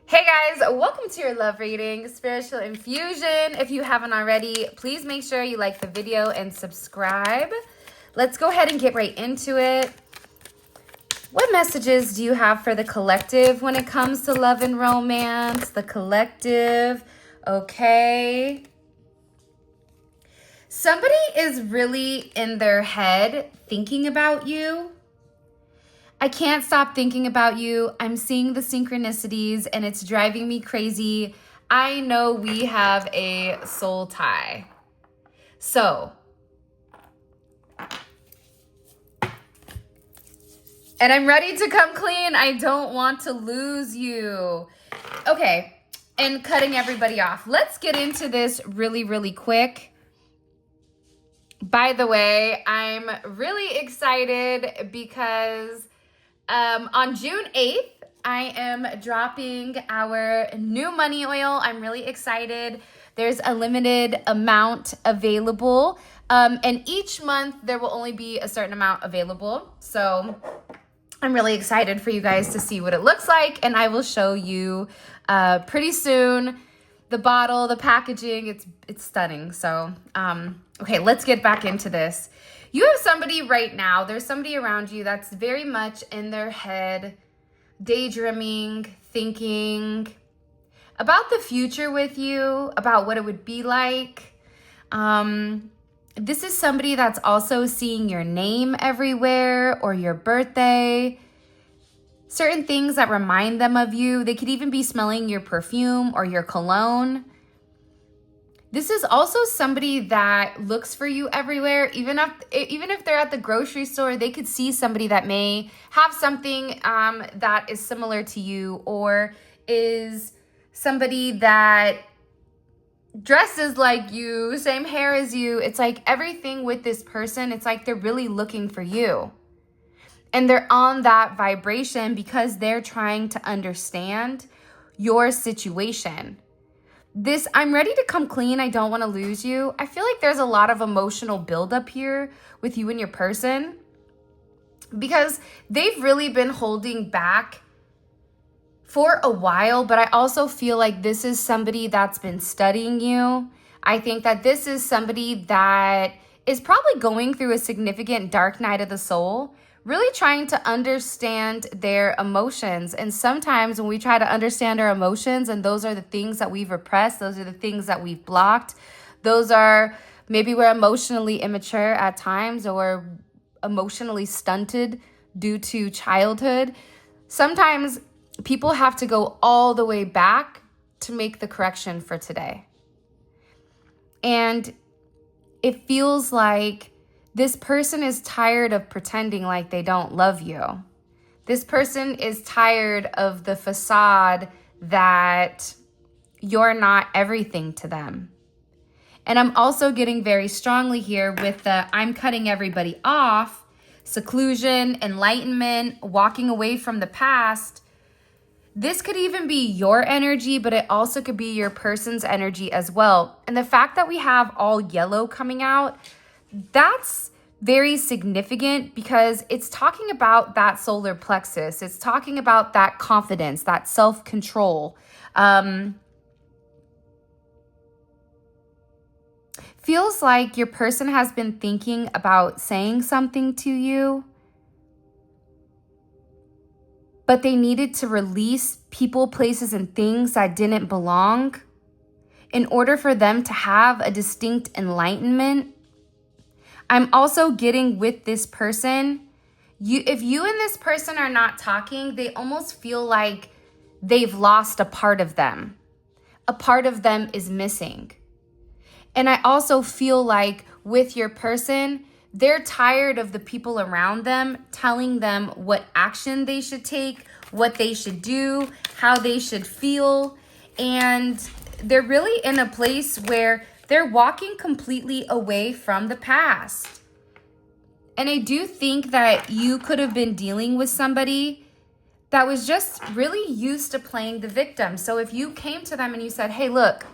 Hey guys, welcome to your love reading, Spiritual Infusion. If you haven't already, please make sure you like the video and subscribe. Let's go ahead and get right into it. What messages do you have for the collective when it comes to love and romance? The collective, okay. Somebody is really in their head thinking about you. I can't stop thinking about you. I'm seeing the synchronicities and it's driving me crazy. I know we have a soul tie. So, and I'm ready to come clean. I don't want to lose you. Okay, and cutting everybody off. Let's get into this really quick. By the way, I'm really excited because on June 8th, I am dropping our new money oil. I'm really excited. There's a limited amount available. And each month there will only be a certain amount available. So I'm really excited for you guys to see what it looks like. And I will show you pretty soon the bottle, the packaging. It's stunning. So, okay, let's get back into this. You have somebody right now, there's somebody around you that's very much in their head, daydreaming, thinking about the future with you, about what it would be like. This is somebody that's also seeing your name everywhere or your birthday, certain things that remind them of you. They could even be smelling your perfume or your cologne. This is also somebody that looks for you everywhere. Even if they're at the grocery store, they could see somebody that may have something that is similar to you, or is somebody that dresses like you, same hair as you. It's like everything with this person, it's like they're really looking for you. And they're on that vibration because they're trying to understand your situation. I'm ready to come clean. I don't want to lose you. I feel like there's a lot of emotional buildup here with you and your person because they've really been holding back for a while, but I also feel like this is somebody that's been studying you. I think that this is somebody that is probably going through a significant dark night of the soul, really trying to understand their emotions. And sometimes when we try to understand our emotions, and those are the things that we've repressed, those are the things that we've blocked, those are maybe we're emotionally immature at times or emotionally stunted due to childhood. Sometimes people have to go all the way back to make the correction for today. And it feels like this person is tired of pretending like they don't love you. This person is tired of the facade that you're not everything to them. And I'm also getting very strongly here with the I'm cutting everybody off, seclusion, enlightenment, walking away from the past. This could even be your energy, but it also could be your person's energy as well. And the fact that we have all yellow coming out, that's very significant because it's talking about that solar plexus. It's talking about that confidence, that self-control. Feels like your person has been thinking about saying something to you, but they needed to release people, places, and things that didn't belong in order for them to have a distinct enlightenment. I'm also getting with this person, if you and this person are not talking, they almost feel like they've lost a part of them. A part of them is missing. And I also feel like with your person, they're tired of the people around them telling them what action they should take, what they should do, how they should feel. And they're really in a place where they're walking completely away from the past. And I do think that you could have been dealing with somebody that was just really used to playing the victim. So if you came to them and you said, hey, look,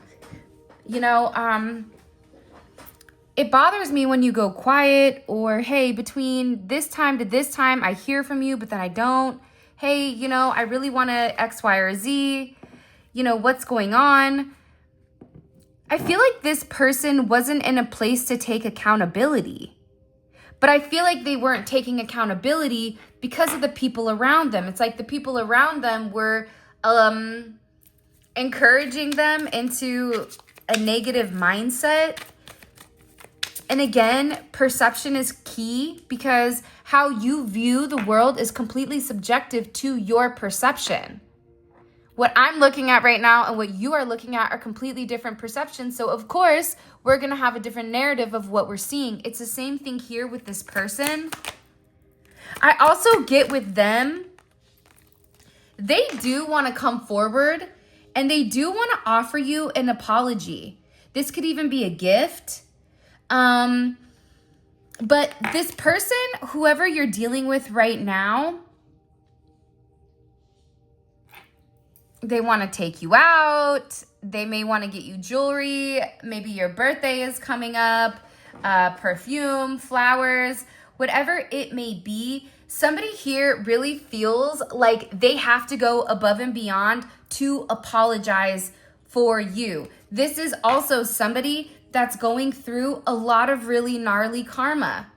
it bothers me when you go quiet, or hey, between this time to this time, I hear from you, but then I don't. Hey, I really want to X, Y, or Z. what's going on. I feel like this person wasn't in a place to take accountability. But I feel like they weren't taking accountability because of the people around them. It's like the people around them were encouraging them into a negative mindset. And again, perception is key because how you view the world is completely subjective to your perception. What I'm looking at right now and what you are looking at are completely different perceptions. So of course, we're going to have a different narrative of what we're seeing. It's the same thing here with this person. I also get with them, they do want to come forward and they do want to offer you an apology. This could even be a gift. But this person, whoever you're dealing with right now, they want to take you out. They may want to get you jewelry. Maybe your birthday is coming up, perfume, flowers, whatever it may be. Somebody here really feels like they have to go above and beyond to apologize for you. This is also somebody that's going through a lot of really gnarly karma.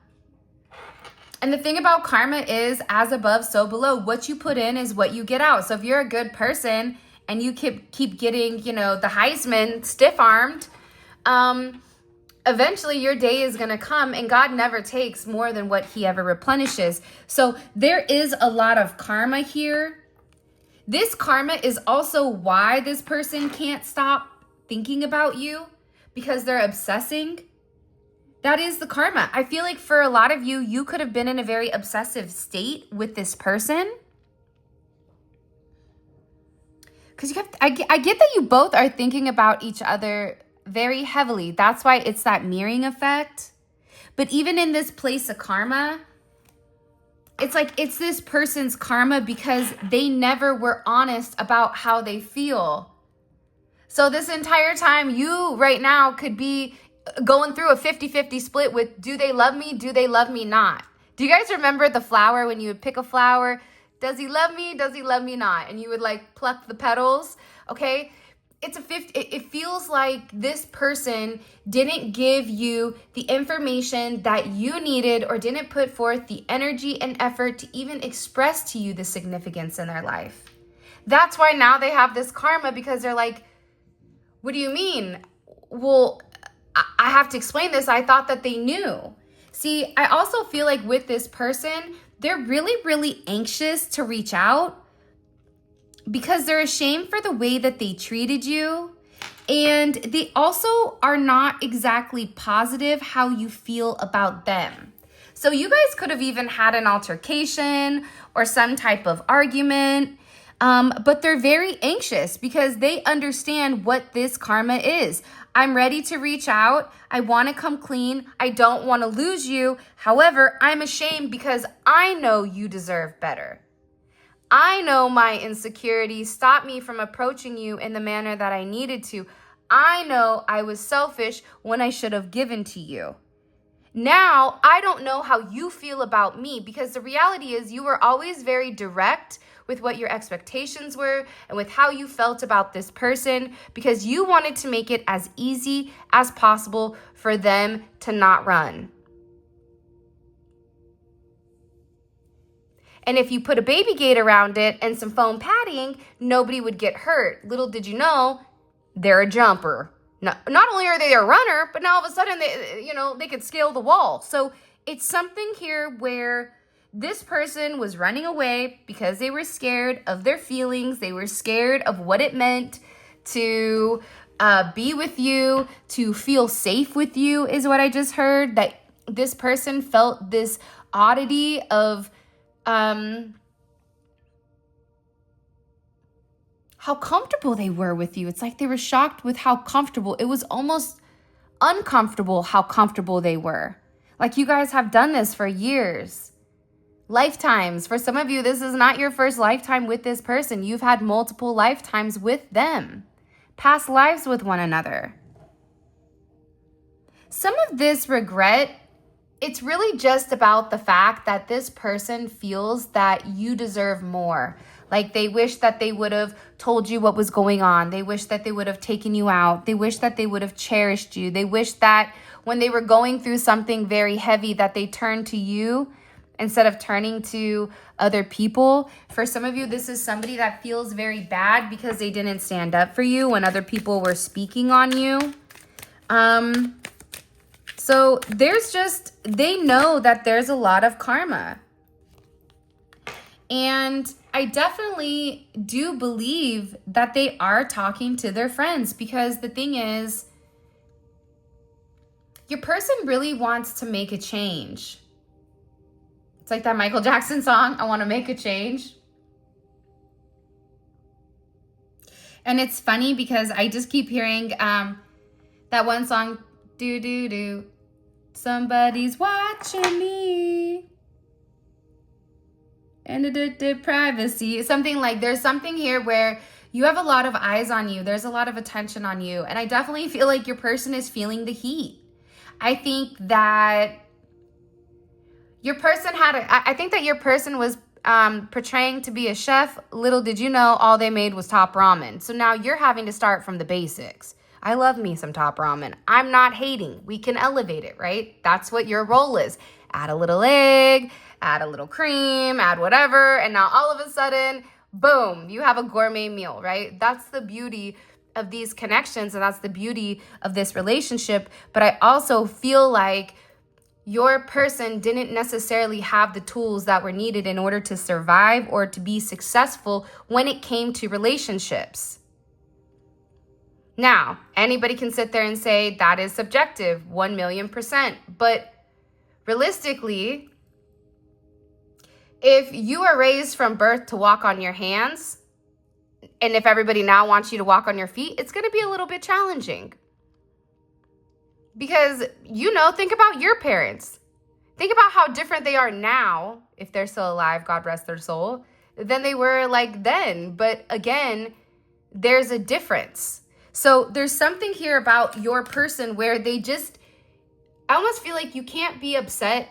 And the thing about karma is as above, so below. What you put in is what you get out. So if you're a good person and you keep getting, the Heisman stiff-armed, eventually your day is going to come, and God never takes more than what he ever replenishes. So there is a lot of karma here. This karma is also why this person can't stop thinking about you, because they're obsessing. That is the karma. I feel like for a lot of you, you could have been in a very obsessive state with this person. Because I get that you both are thinking about each other very heavily. That's why it's that mirroring effect. But even in this place of karma, it's like it's this person's karma because they never were honest about how they feel. So this entire time, you right now could be going through a 50-50 split with, do they love me? Do they love me not? Do you guys remember the flower when you would pick a flower? Does he love me? Does he love me not? And you would pluck the petals. Okay. It's a 50. It feels like this person didn't give you the information that you needed or didn't put forth the energy and effort to even express to you the significance in their life. That's why now they have this karma, because they're like, what do you mean? Well, I have to explain this. I thought that they knew. See, I also feel like with this person, they're really, really anxious to reach out because they're ashamed for the way that they treated you. And they also are not exactly positive how you feel about them. So you guys could have even had an altercation or some type of argument. But they're very anxious because they understand what this karma is. I'm ready to reach out. I want to come clean. I don't want to lose you. However, I'm ashamed because I know you deserve better. I know my insecurities stopped me from approaching you in the manner that I needed to. I know I was selfish when I should have given to you. Now, I don't know how you feel about me, because the reality is you were always very direct with what your expectations were and with how you felt about this person, because you wanted to make it as easy as possible for them to not run. And if you put a baby gate around it and some foam padding, nobody would get hurt. Little did you know, they're a jumper. Not only are they a runner, but now all of a sudden they could scale the wall. So it's something here where this person was running away because they were scared of their feelings. They were scared of what it meant to be with you, to feel safe with you, is what I just heard. That this person felt this oddity of how comfortable they were with you. It's like they were shocked with how comfortable. It was almost uncomfortable how comfortable they were. Like you guys have done this for years. Lifetimes. For some of you, this is not your first lifetime with this person. You've had multiple lifetimes with them. Past lives with one another. Some of this regret, it's really just about the fact that this person feels that you deserve more. Like they wish that they would have told you what was going on. They wish that they would have taken you out. They wish that they would have cherished you. They wish that when they were going through something very heavy that they turned to you instead of turning to other people. For some of you, this is somebody that feels very bad because they didn't stand up for you when other people were speaking on you. So they know that there's a lot of karma. And I definitely do believe that they are talking to their friends, because the thing is, your person really wants to make a change. It's like that Michael Jackson song, I Want to Make a Change. And it's funny because I just keep hearing that one song, do, do, do. Somebody's watching me. And the privacy. Something like, there's something here where you have a lot of eyes on you. There's a lot of attention on you. And I definitely feel like your person is feeling the heat. I think that your person was portraying to be a chef. Little did you know, all they made was top ramen. So now you're having to start from the basics. I love me some top ramen. I'm not hating. We can elevate it, right? That's what your role is. Add a little egg, add a little cream, add whatever. And now all of a sudden, boom, you have a gourmet meal, right? That's the beauty of these connections, and that's the beauty of this relationship. But I also feel like your person didn't necessarily have the tools that were needed in order to survive or to be successful when it came to relationships. Now, anybody can sit there and say that is subjective, 1,000,000%. But realistically, if you are raised from birth to walk on your hands, and if everybody now wants you to walk on your feet, it's going to be a little bit challenging. Because, think about your parents. Think about how different they are now, if they're still alive, God rest their soul, than they were like then. But again, there's a difference. So there's something here about your person where I almost feel like you can't be upset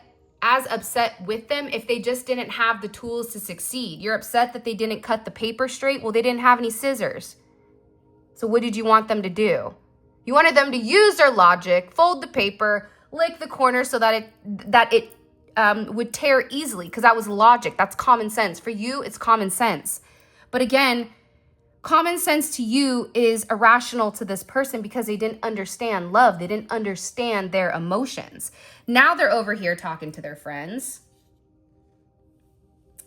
with them if they just didn't have the tools to succeed. You're upset that they didn't cut the paper straight. Well, they didn't have any scissors. So what did you want them to do? You wanted them to use their logic, fold the paper, lick the corner so that it would tear easily, because that was logic. That's common sense. For you, it's common sense. But again, common sense to you is irrational to this person because they didn't understand love. They didn't understand their emotions. Now they're over here talking to their friends.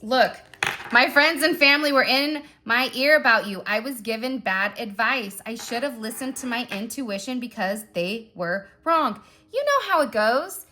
Look, my friends and family were in my ear about you. I was given bad advice. I should have listened to my intuition because they were wrong. You know how it goes.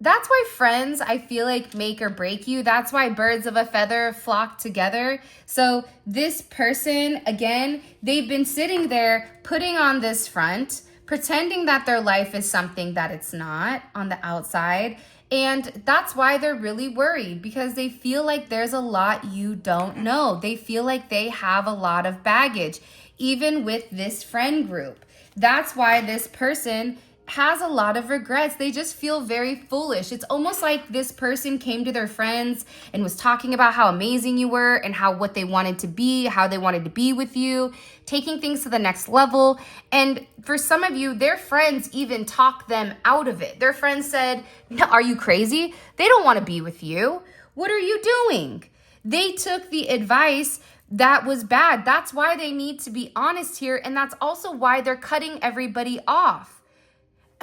That's why friends, I feel like, make or break you. That's why birds of a feather flock together. So this person, again, they've been sitting there putting on this front, pretending that their life is something that it's not on the outside. And that's why they're really worried, because they feel like there's a lot you don't know. They feel like they have a lot of baggage, even with this friend group. That's why this person has a lot of regrets. They just feel very foolish. It's almost like this person came to their friends and was talking about how amazing you were and what they wanted to be, how they wanted to be with you, taking things to the next level. And for some of you, their friends even talked them out of it. Their friends said, "No, are you crazy? They don't want to be with you. What are you doing?" They took the advice that was bad. That's why they need to be honest here. And that's also why they're cutting everybody off.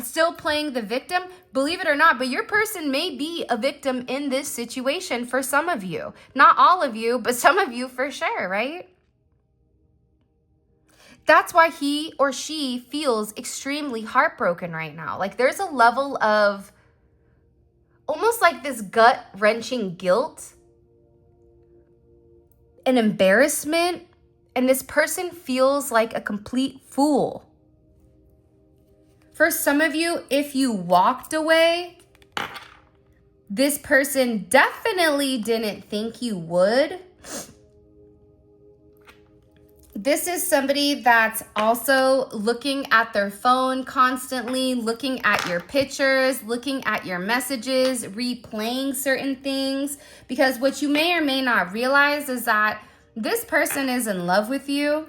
Still playing the victim, believe it or not, but your person may be a victim in this situation for some of you. Not all of you, but some of you for sure, right? That's why he or she feels extremely heartbroken right now. Like there's a level of almost like this gut-wrenching guilt, an embarrassment, and this person feels like a complete fool. For some of you, if you walked away, this person definitely didn't think you would. This is somebody that's also looking at their phone constantly, looking at your pictures, looking at your messages, replaying certain things. Because what you may or may not realize is that this person is in love with you.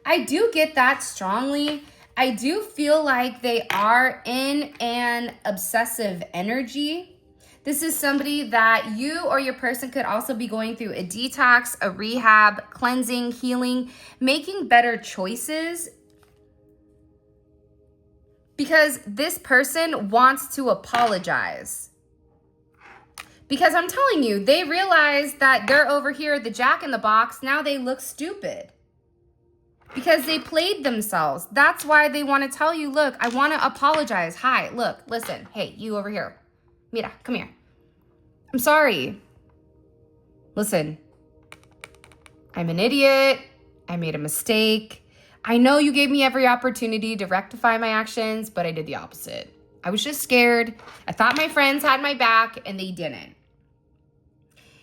I do get that strongly. I do feel like they are in an obsessive energy. This is somebody that you or your person could also be going through a detox, a rehab, cleansing, healing, making better choices. Because this person wants to apologize. Because I'm telling you, they realize that they're over here, the jack in the box. Now they look stupid. Because they played themselves. That's why they want to tell you, look, I want to apologize. Hi, look, listen. Hey, you over here. Mira, come here. I'm sorry. Listen, I'm an idiot. I made a mistake. I know you gave me every opportunity to rectify my actions, but I did the opposite. I was just scared. I thought my friends had my back and they didn't.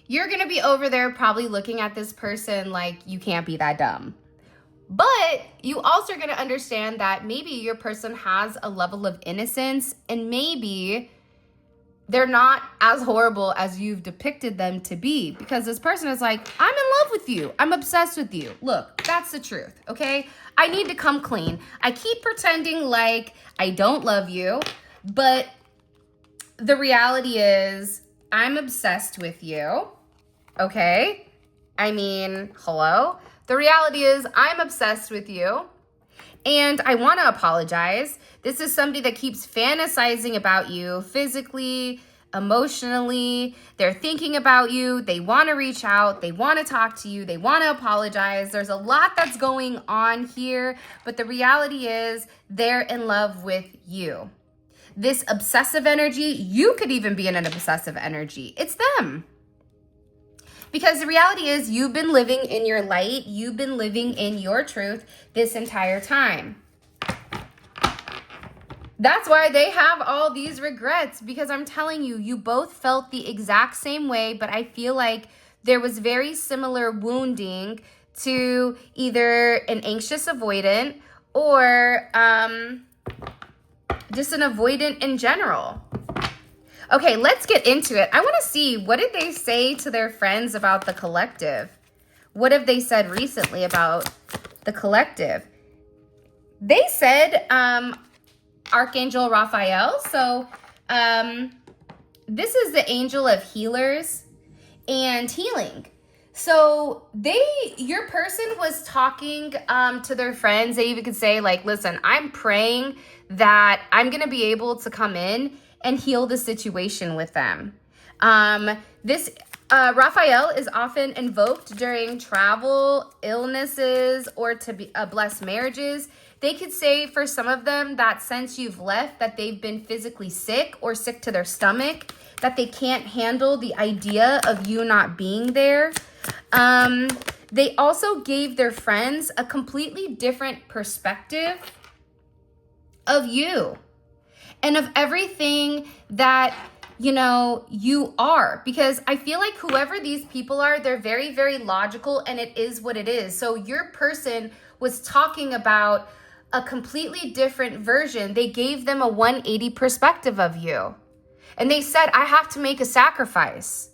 You're going to be over there probably looking at this person like you can't be that dumb. But you also are going to understand that maybe your person has a level of innocence and maybe they're not as horrible as you've depicted them to be, because this person is like, I'm in love with you. I'm obsessed with you. Look, that's the truth, okay? I need to come clean. I keep pretending like I don't love you, but the reality is I'm obsessed with you, okay? I mean, hello? The reality is I'm obsessed with you. And I want to apologize. This is somebody that keeps fantasizing about you physically, emotionally. They're thinking about you. They want to reach out. They want to talk to you. They want to apologize. There's a lot that's going on here, but the reality is they're in love with you. This obsessive energy, you could even be in an obsessive energy. It's them. Because the reality is you've been living in your light. You've been living in your truth this entire time. That's why they have all these regrets, because I'm telling you, you both felt the exact same way, but I feel like there was very similar wounding to either an anxious avoidant or just an avoidant in general. Okay, let's get into it. I want to see, what did they say to their friends about the collective? What have they said recently about the collective? They said Archangel Raphael. So this is the angel of healers and healing. So your person was talking to their friends. They even could say like, listen, I'm praying that I'm going to be able to come in and heal the situation with them. This Raphael is often invoked during travel, illnesses, or to bless marriages. They could say for some of them that since you've left, that they've been physically sick or sick to their stomach, that they can't handle the idea of you not being there. They also gave their friends a completely different perspective of you and of everything that, you are. Because I feel like whoever these people are, they're very, very logical, and it is what it is. So your person was talking about a completely different version. They gave them a 180 perspective of you. And they said, I have to make a sacrifice.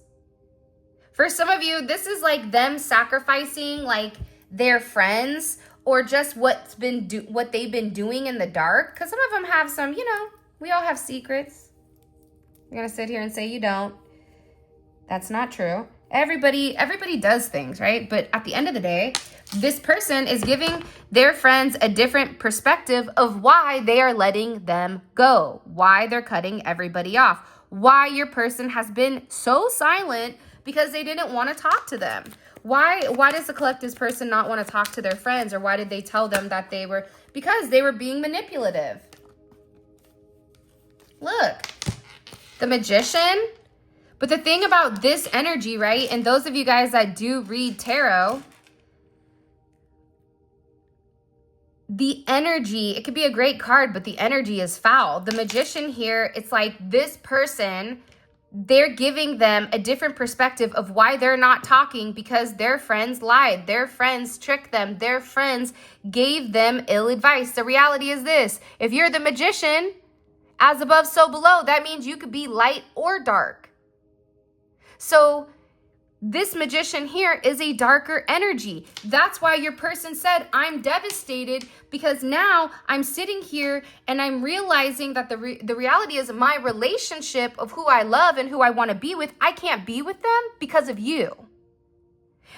For some of you, this is like them sacrificing like their friends or just what they've been doing in the dark. Because some of them have some, we all have secrets. I'm going to sit here and say you don't. That's not true. Everybody does things, right? But at the end of the day, this person is giving their friends a different perspective of why they are letting them go, why they're cutting everybody off, why your person has been so silent because they didn't want to talk to them. Why does the collective's person not want to talk to their friends, or why did they tell them that because they were being manipulative? Look, the Magician. But the thing about this energy, right, and those of you guys that do read tarot, the energy, it could be a great card, but the energy is foul. The Magician here, it's like this person they're giving them a different perspective of why they're not talking, because their friends lied, their friends tricked them, their friends gave them ill advice. The reality is this: if you're the magician, as above, so below, that means you could be light or dark. So this magician here is a darker energy. That's why your person said, I'm devastated because now I'm sitting here and I'm realizing that the reality is my relationship of who I love and who I want to be with, I can't be with them because of you.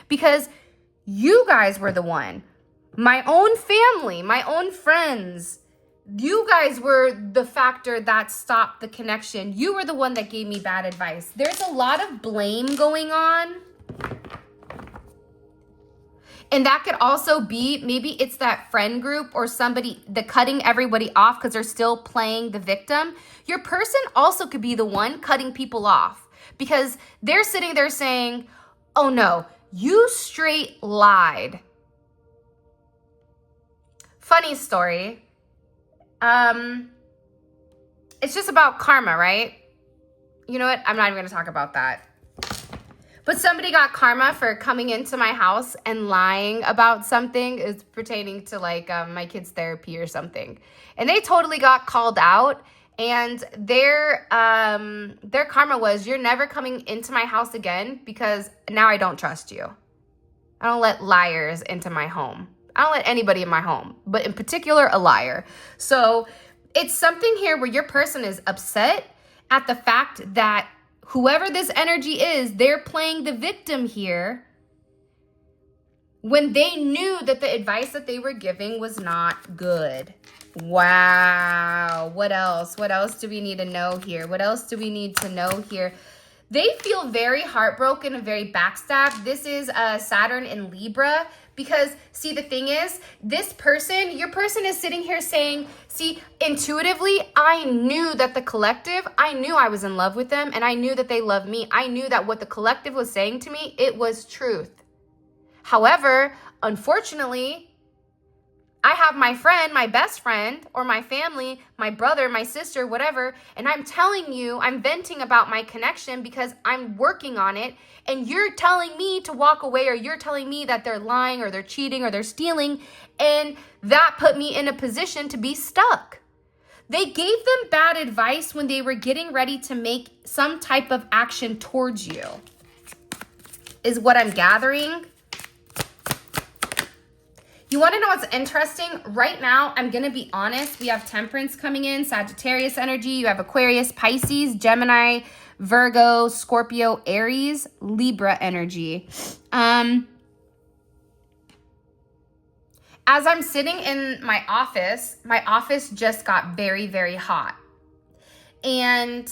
Because you guys were the one, my own family, my own friends, you guys were the factor that stopped the connection. You were the one that gave me bad advice. There's a lot of blame going on. And that could also be, maybe it's that friend group or somebody, the cutting everybody off because they're still playing the victim. Your person also could be the one cutting people off because they're sitting there saying, oh no, you straight lied. Funny story. It's just about karma, right? You know what? I'm not even going to talk about that. But somebody got karma for coming into my house and lying about something. It's pertaining to like my kid's therapy or something. And they totally got called out. And their karma was, you're never coming into my house again because now I don't trust you. I don't let liars into my home. I don't let anybody in my home, but in particular, a liar. So it's something here where your person is upset at the fact that whoever this energy is, they're playing the victim here when they knew that the advice that they were giving was not good. Wow. What else? What else do we need to know here? What else do we need to know here? They feel very heartbroken and very backstabbed. This is Saturn in Libra. Because, see, the thing is, this person, your person is sitting here saying, see, intuitively, I knew that the collective, I knew I was in love with them, and I knew that they loved me. I knew that what the collective was saying to me, it was truth. However, unfortunately, I have my friend, my best friend, or my family, my brother, my sister, whatever, and I'm telling you, I'm venting about my connection because I'm working on it, and you're telling me to walk away, or you're telling me that they're lying, or they're cheating, or they're stealing, and that put me in a position to be stuck. They gave them bad advice when they were getting ready to make some type of action towards you, is what I'm gathering. You want to know what's interesting? Right now, I'm going to be honest. We have Temperance coming in, Sagittarius energy. You have Aquarius, Pisces, Gemini, Virgo, Scorpio, Aries, Libra energy. As I'm sitting in my office just got very, very hot. And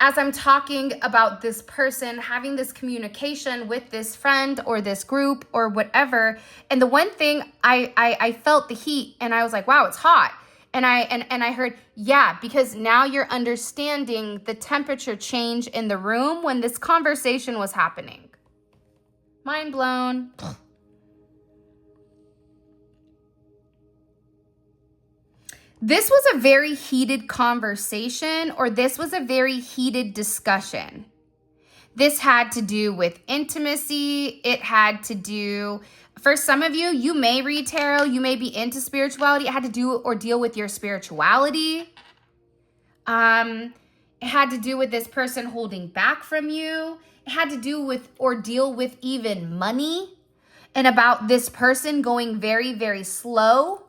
as I'm talking about this person having this communication with this friend or this group or whatever, and the one thing I felt the heat and I was like, wow, it's hot. And I heard, yeah, because now you're understanding the temperature change in the room when this conversation was happening. Mind blown. This was a very heated conversation, or this was a very heated discussion. This had to do with intimacy. It had to do, for some of you, you may read tarot, you may be into spirituality. It had to do or deal with your spirituality. It had to do with this person holding back from you. It had to do with or deal with even money, and about this person going very, very slow,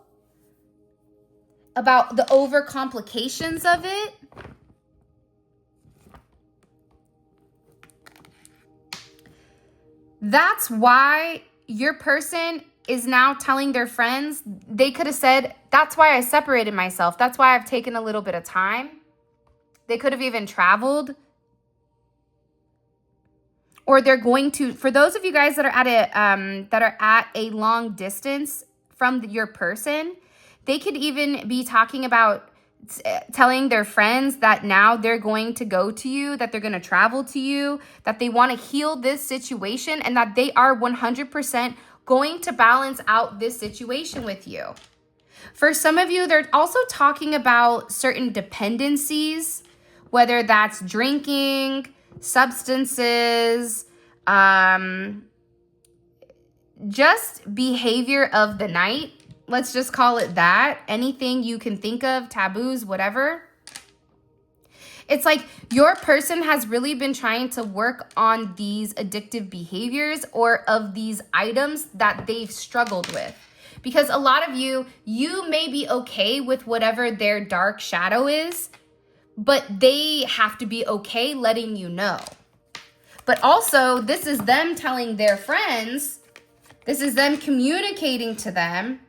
about the overcomplications of it. That's why your person is now telling their friends, they could have said, that's why I separated myself. That's why I've taken a little bit of time. They could have even traveled. Or they're going to, for those of you guys that are at a long distance from your person, they could even be talking about telling their friends that now they're going to go to you, that they're going to travel to you, that they want to heal this situation, and that they are 100% going to balance out this situation with you. For some of you, they're also talking about certain dependencies, whether that's drinking, substances, just behavior of the night. Let's just call it that. Anything you can think of, taboos, whatever. It's like your person has really been trying to work on these addictive behaviors or of these items that they've struggled with. Because a lot of you may be okay with whatever their dark shadow is, but they have to be okay letting you know. But also, this is them telling their friends, this is them communicating to them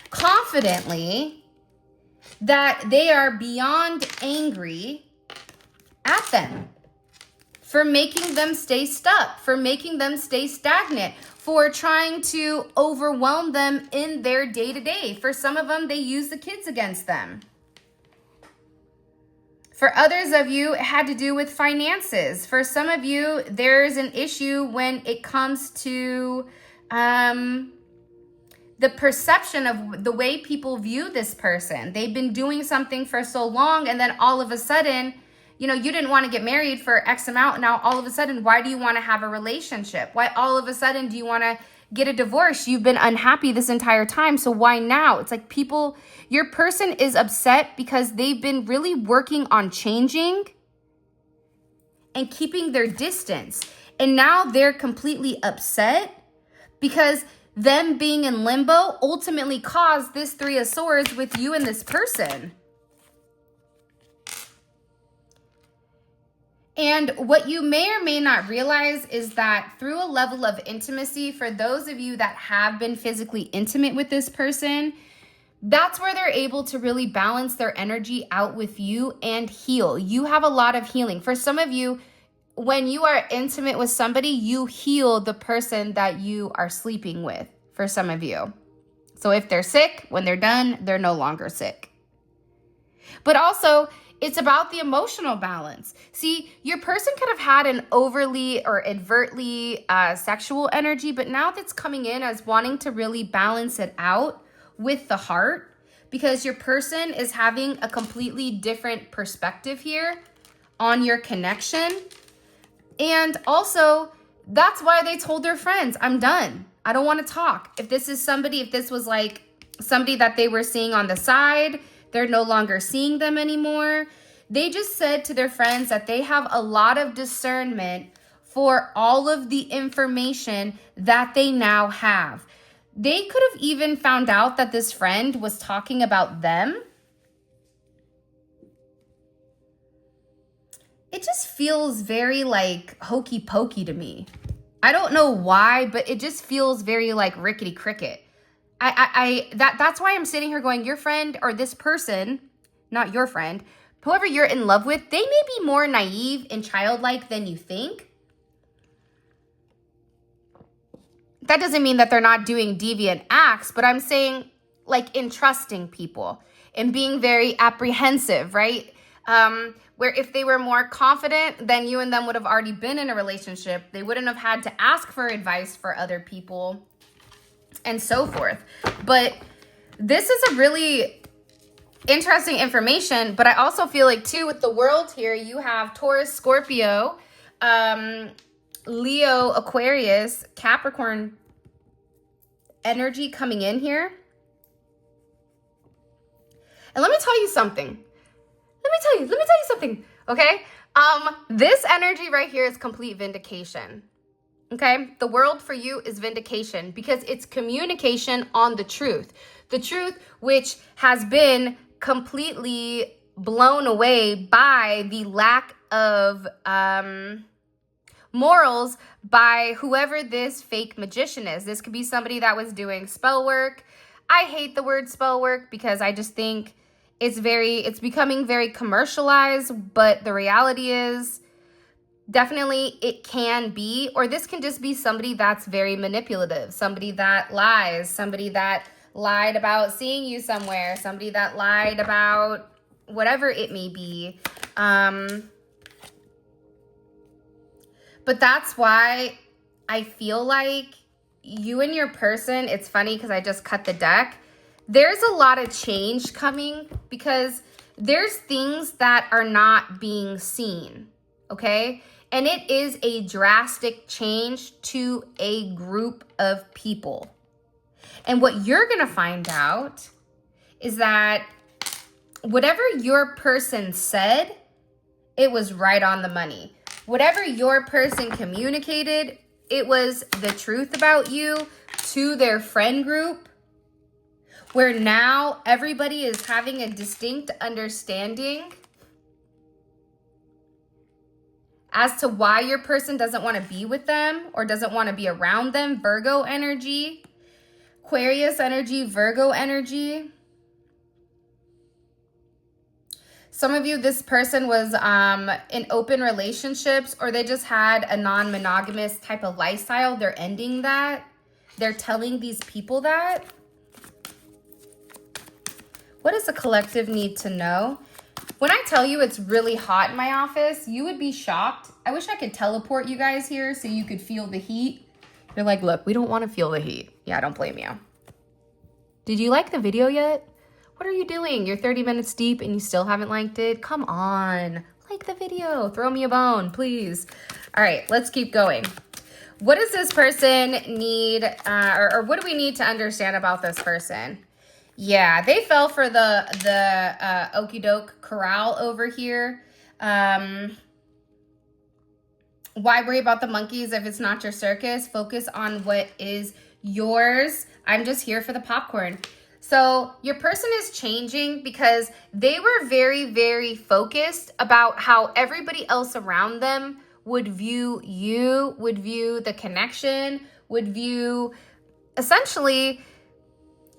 confidently that they are beyond angry at them for making them stay stuck, for making them stay stagnant, for trying to overwhelm them in their day-to-day. For some of them, they use the kids against them. For others of you, it had to do with finances. For some of you, there's an issue when it comes to the perception of the way people view this person. They've been doing something for so long, and then all of a sudden, you didn't want to get married for X amount. Now, all of a sudden, why do you want to have a relationship? Why all of a sudden do you want to get a divorce? You've been unhappy this entire time. So why now? It's like your person is upset because they've been really working on changing and keeping their distance. And now they're completely upset because them being in limbo ultimately caused this Three of Swords with you and this person. And what you may or may not realize is that through a level of intimacy, for those of you that have been physically intimate with this person, that's where they're able to really balance their energy out with you and heal. You have a lot of healing. For some of you, when you are intimate with somebody, you heal the person that you are sleeping with, for some of you. So if they're sick, when they're done, they're no longer sick. But also, it's about the emotional balance. See, your person could have had an overly or overtly sexual energy, but now that's coming in as wanting to really balance it out with the heart, because your person is having a completely different perspective here on your connection. And also, that's why they told their friends, I'm done. I don't want to talk. If this was like somebody that they were seeing on the side, they're no longer seeing them anymore. They just said to their friends that they have a lot of discernment for all of the information that they now have. They could have even found out that this friend was talking about them. It just feels very like hokey pokey to me. I don't know why, but it just feels very like rickety cricket. That's why I'm sitting here going, your friend or this person, not your friend, whoever you're in love with, they may be more naive and childlike than you think. That doesn't mean that they're not doing deviant acts, but I'm saying like in trusting people and being very apprehensive, right? Where if they were more confident, then you and them would have already been in a relationship. They wouldn't have had to ask for advice for other people and so forth. But this is a really interesting information. But I also feel like too, with the world here, you have Taurus, Scorpio, Leo, Aquarius, Capricorn energy coming in here. And let me tell you something. Let me tell you something, okay? This energy right here is complete vindication, okay? The world for you is vindication because it's communication on the truth which has been completely blown away by the lack of morals by whoever this fake magician is. This could be somebody that was doing spell work. I hate the word spell work because I just think it's becoming very commercialized, but the reality is definitely it can be, or this can just be somebody that's very manipulative, somebody that lies, somebody that lied about seeing you somewhere, somebody that lied about whatever it may be. But that's why I feel like you and your person, it's funny because I just cut the deck. There's a lot of change coming because there's things that are not being seen, okay? And it is a drastic change to a group of people. And what you're gonna find out is that whatever your person said, it was right on the money. Whatever your person communicated, it was the truth about you to their friend group, where now everybody is having a distinct understanding as to why your person doesn't want to be with them or doesn't want to be around them. Virgo energy, Aquarius energy, Virgo energy. Some of you, this person was in open relationships, or they just had a non-monogamous type of lifestyle. They're ending that. They're telling these people that. What does the collective need to know? When I tell you it's really hot in my office, you would be shocked. I wish I could teleport you guys here so you could feel the heat. They're like, look, we don't want to feel the heat. Yeah, I don't blame you. Did you like the video yet? What are you doing? You're 30 minutes deep and you still haven't liked it? Come on, like the video. Throw me a bone, please. All right, let's keep going. What does this person need, or what do we need to understand about this person? Yeah, they fell for the okie doke corral over here. Why worry about the monkeys if it's not your circus? Focus on what is yours. I'm just here for the popcorn. So your person is changing because they were very, very focused about how everybody else around them would view you, would view the connection, would view essentially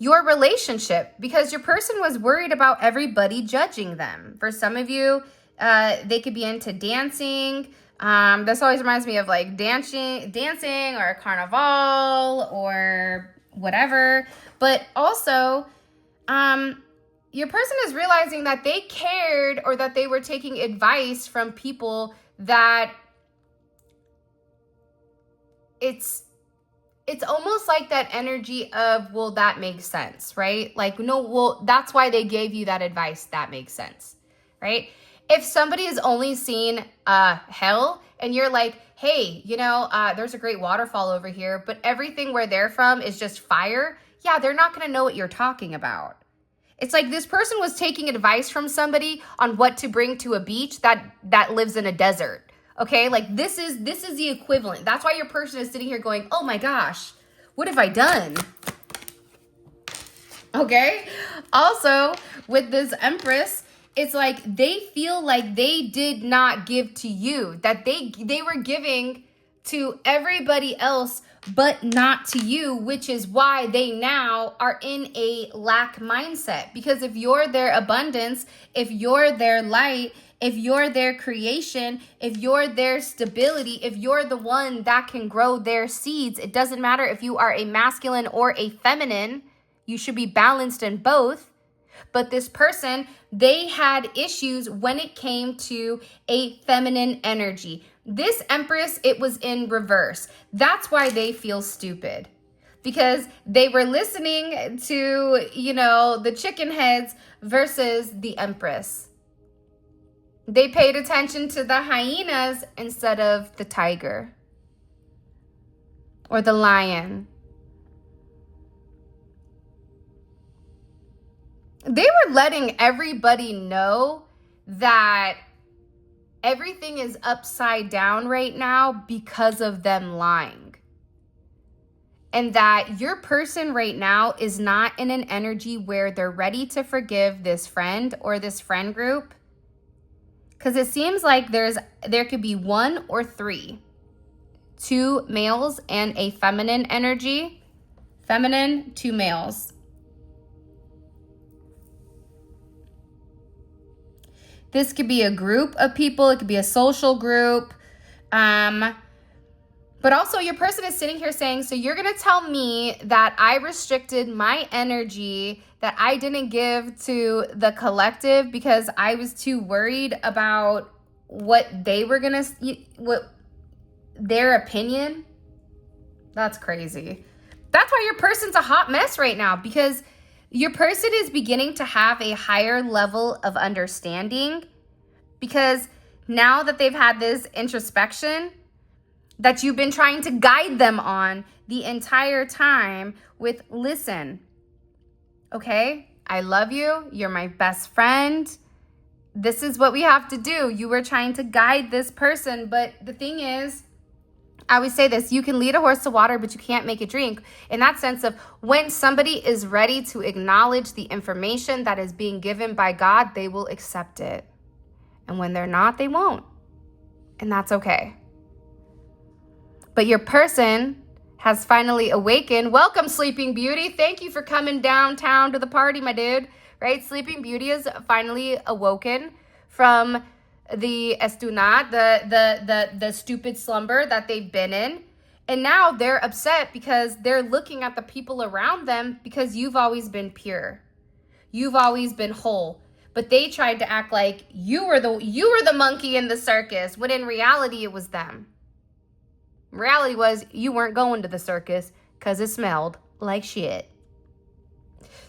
your relationship, because your person was worried about everybody judging them. For some of you, they could be into dancing. This always reminds me of like dancing or a carnival or whatever. But also, your person is realizing that they cared, or that they were taking advice from people that it's almost like that energy of, well, that makes sense, right? Like, no, well, that's why they gave you that advice. That makes sense, right? If somebody has only seen hell and you're like, hey, there's a great waterfall over here, but everything where they're from is just fire. Yeah, they're not going to know what you're talking about. It's like this person was taking advice from somebody on what to bring to a beach that lives in a desert. Okay, like this is the equivalent. That's why your person is sitting here going, oh my gosh, what have I done? Okay, also with this Empress, it's like they feel like they did not give to you, that they were giving to everybody else but not to you, which is why they now are in a lack mindset. Because if you're their abundance, if you're their light, if you're their creation, if you're their stability, if you're the one that can grow their seeds, it doesn't matter if you are a masculine or a feminine, you should be balanced in both. But this person, they had issues when it came to a feminine energy. This Empress, it was in reverse. That's why they feel stupid. Because they were listening to, the chicken heads versus the Empress. They paid attention to the hyenas instead of the tiger or the lion. They were letting everybody know that everything is upside down right now because of them lying. And that your person right now is not in an energy where they're ready to forgive this friend or this friend group. Because it seems like there could be one or three. 2 males and a feminine energy. Feminine, 2 males. This could be a group of people. It could be a social group. But also your person is sitting here saying, so you're going to tell me that I restricted my energy, that I didn't give to the collective because I was too worried about what they were going to, what their opinion? That's crazy. That's why your person's a hot mess right now, because Your person is beginning to have a higher level of understanding because now that they've had this introspection that you've been trying to guide them on the entire time with, listen, okay, I love you. You're my best friend. This is what we have to do. You were trying to guide this person. But the thing is, I always say this, you can lead a horse to water, but you can't make it drink. In that sense of when somebody is ready to acknowledge the information that is being given by God, they will accept it. And when they're not, they won't. And that's okay. But your person has finally awakened. Welcome, Sleeping Beauty. Thank you for coming downtown to the party, my dude. Right? Sleeping Beauty is finally awoken from the estunat, the stupid slumber that they've been in. And now they're upset because they're looking at the people around them because you've always been pure. You've always been whole. But they tried to act like you were the monkey in the circus, when in reality it was them. Reality was you weren't going to the circus because it smelled like shit.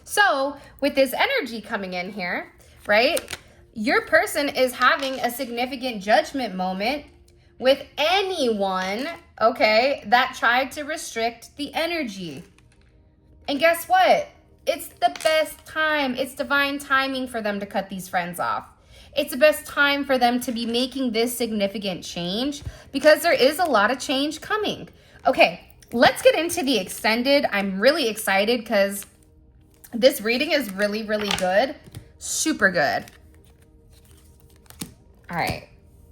So with this energy coming in here, right? Your person is having a significant judgment moment with anyone, okay, that tried to restrict the energy. And guess what? It's the best time. It's divine timing for them to cut these friends off. It's the best time for them to be making this significant change because there is a lot of change coming. Okay, let's get into the extended. I'm really excited because this reading is really, really good. Super good. All right.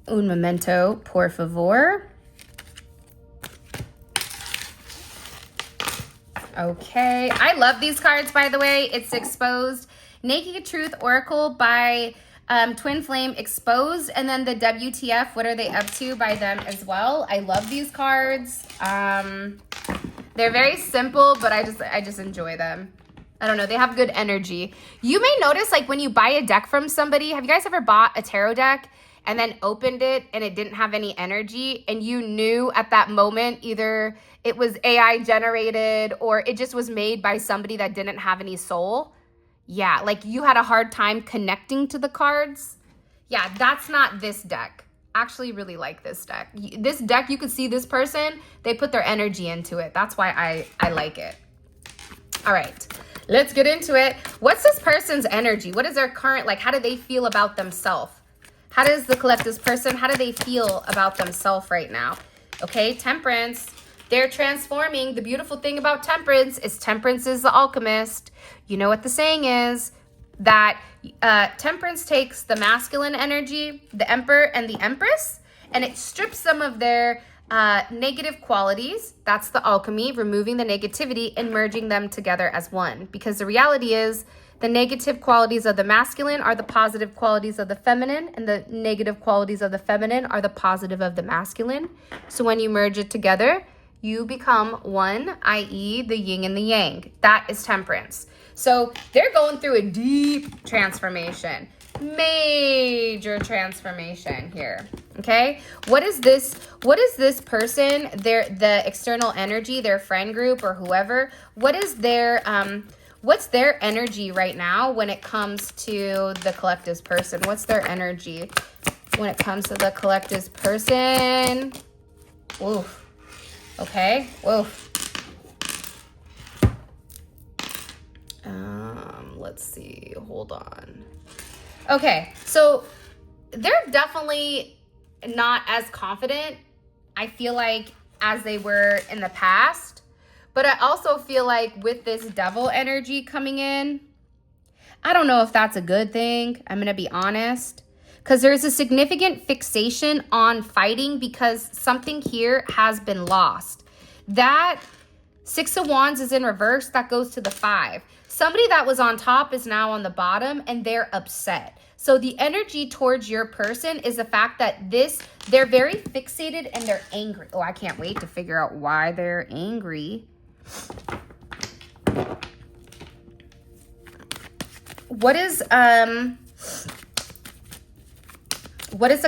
Un momento, por favor. Okay. I love these cards, by the way. It's Exposed. Naked Truth Oracle by Twin Flame Exposed. And then the WTF, What Are They Up To by them as well. I love these cards. They're very simple, but I just enjoy them. I don't know. They have good energy. You may notice, like, when you buy a deck from somebody, have you guys ever bought a tarot deck and then opened it and it didn't have any energy and you knew at that moment either it was AI generated or it just was made by somebody that didn't have any soul? Yeah, like you had a hard time connecting to the cards. Yeah, that's not this deck. Actually really like this deck. This deck, you could see this person, they put their energy into it. That's why I like it. All right. Let's get into it. What's this person's energy? What is their current, like, how do they feel about themselves? How does the collective's person, how do they feel about themselves right now? Okay, Temperance. They're transforming. The beautiful thing about Temperance is the alchemist. You know what the saying is, that Temperance takes the masculine energy, the Emperor and the Empress, and it strips some of their negative qualities. That's the alchemy, removing the negativity and merging them together as one. Because the reality is the negative qualities of the masculine are the positive qualities of the feminine, and the negative qualities of the feminine are the positive of the masculine. So when you merge it together, you become one, i.e. the yin and the yang. That is Temperance. So they're going through a deep transformation. Major transformation here. Okay, what is this person, the external energy, their friend group or whoever, what is their what's their energy right now when it comes to the collective's person? What's their energy when it comes to the collective's person? Oof. Okay. Oof. Let's see. Hold on. Okay, so they're definitely not as confident, I feel like, as they were in the past. But I also feel like with this devil energy coming in, I don't know if that's a good thing. I'm going to be honest. Because there's a significant fixation on fighting because something here has been lost. That Six of Wands is in reverse. That goes to the 5. Somebody that was on top is now on the bottom and they're upset. So the energy towards your person is the fact that they're very fixated and they're angry. Oh, I can't wait to figure out why they're angry. What is the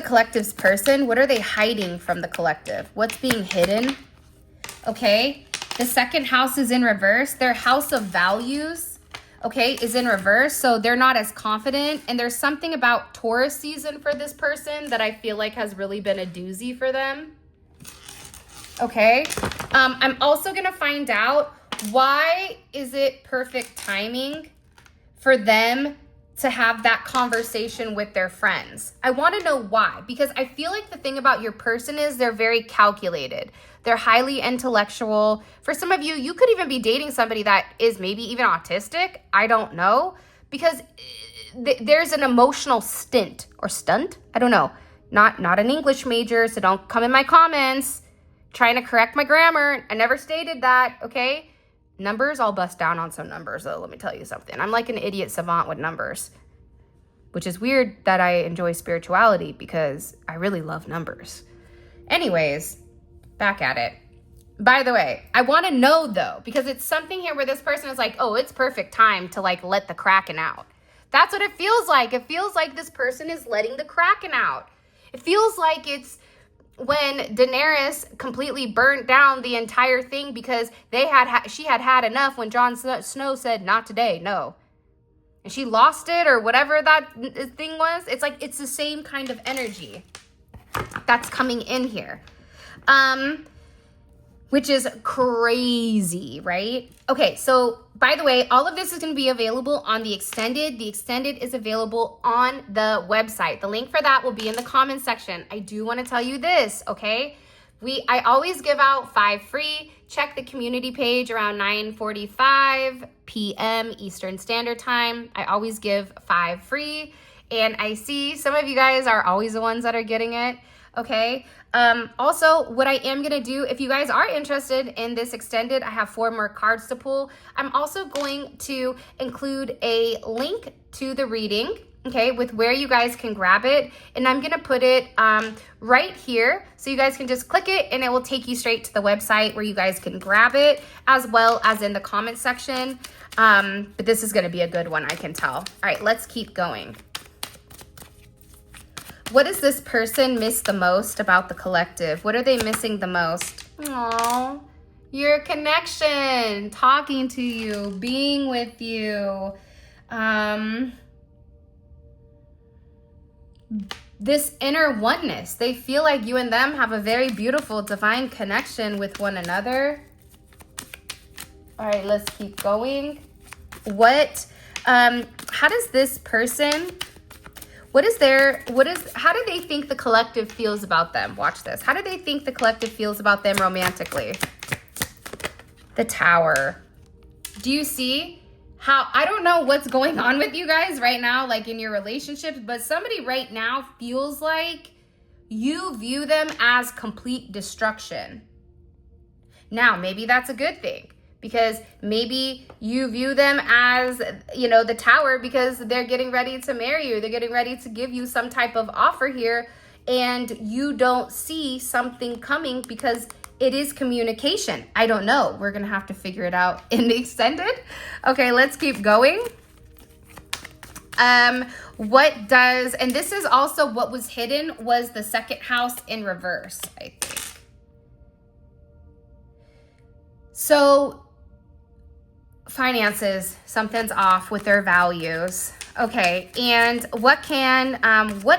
collective's person? What are they hiding from the collective? What's being hidden? Okay. The second house is in reverse. Their house of values. okay, is in reverse. So they're not as confident. And there's something about Taurus season for this person that I feel like has really been a doozy for them. Okay. I'm also going to find out, why is it perfect timing for them to have that conversation with their friends? I want to know why, because I feel like the thing about your person is they're very calculated. They're highly intellectual. For some of you, you could even be dating somebody that is maybe even autistic. I don't know, because there's an emotional stint or stunt. I don't know. Not an English major, so don't come in my comments trying to correct my grammar. I never stated that, okay? Numbers, I'll bust down on some numbers, though. Let me tell you something. I'm like an idiot savant with numbers, which is weird that I enjoy spirituality because I really love numbers. Anyways, back at it. By the way, I want to know, though, because it's something here where this person is like, oh, it's perfect time to like let the Kraken out. That's what it feels like. It feels like this person is letting the Kraken out. It feels like it's when Daenerys completely burnt down the entire thing because she had enough when Jon Snow said, not today, no. And she lost it or whatever that thing was. It's like, it's the same kind of energy that's coming in here. Which is crazy, right? Okay, so by the way, all of this is going to be available on the extended. The extended is available on the website. The link for that will be in the comment section. I do want to tell you this, okay? I always give out 5 free. Check the community page around 9:45 p.m. Eastern Standard Time. I always give 5 free. And I see some of you guys are always the ones that are getting it, okay? Also, what I am going to do, if you guys are interested in this extended, I have 4 more cards to pull. I'm also going to include a link to the reading, okay, with where you guys can grab it. And I'm going to put it right here. So you guys can just click it and it will take you straight to the website where you guys can grab it, as well as in the comment section. But this is going to be a good one, I can tell. All right, let's keep going. What does this person miss the most about the collective? What are they missing the most? Aww, your connection, talking to you, being with you. This inner oneness. They feel like you and them have a very beautiful divine connection with one another. All right, let's keep going. How does this person... how do they think the collective feels about them? Watch this. How do they think the collective feels about them romantically? The Tower. Do you see how, I don't know what's going on with you guys right now, like in your relationships, but somebody right now feels like you view them as complete destruction. Now, maybe that's a good thing, because maybe you view them as, you know, the Tower because they're getting ready to marry you. They're getting ready to give you some type of offer here, and you don't see something coming because it is communication. I don't know. We're going to have to figure it out in the extended. Okay, let's keep going. And this is also what was hidden, was the 2nd house in reverse, I think. So, finances, something's off with their values. Okay, and what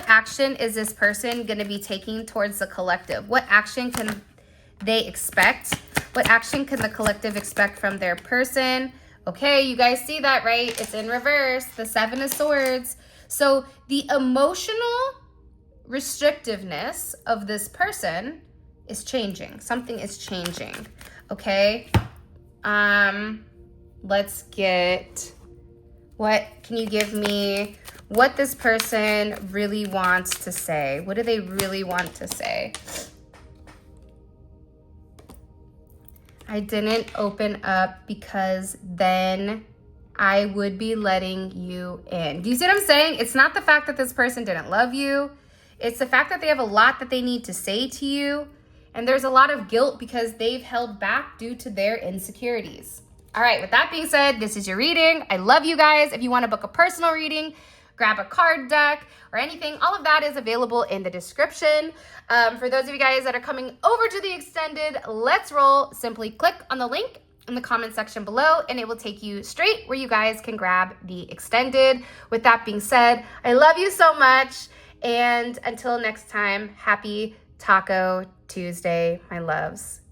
action is this person going to be taking towards the collective? What action can they expect? What action can the collective expect from their person? Okay, you guys see that, right? It's in reverse, the 7 of Swords. So the emotional restrictiveness of this person is changing. Something is changing, okay? Let's get, can you give me what this person really wants to say? What do they really want to say? I didn't open up because then I would be letting you in. Do you see what I'm saying? It's not the fact that this person didn't love you. It's the fact that they have a lot that they need to say to you. And there's a lot of guilt because they've held back due to their insecurities. All right, with that being said, this is your reading. I love you guys. If you want to book a personal reading, grab a card deck or anything, all of that is available in the description. For those of you guys that are coming over to the extended, let's roll. Simply click on the link in the comment section below, and it will take you straight where you guys can grab the extended. With that being said, I love you so much, and until next time, happy Taco Tuesday, my loves.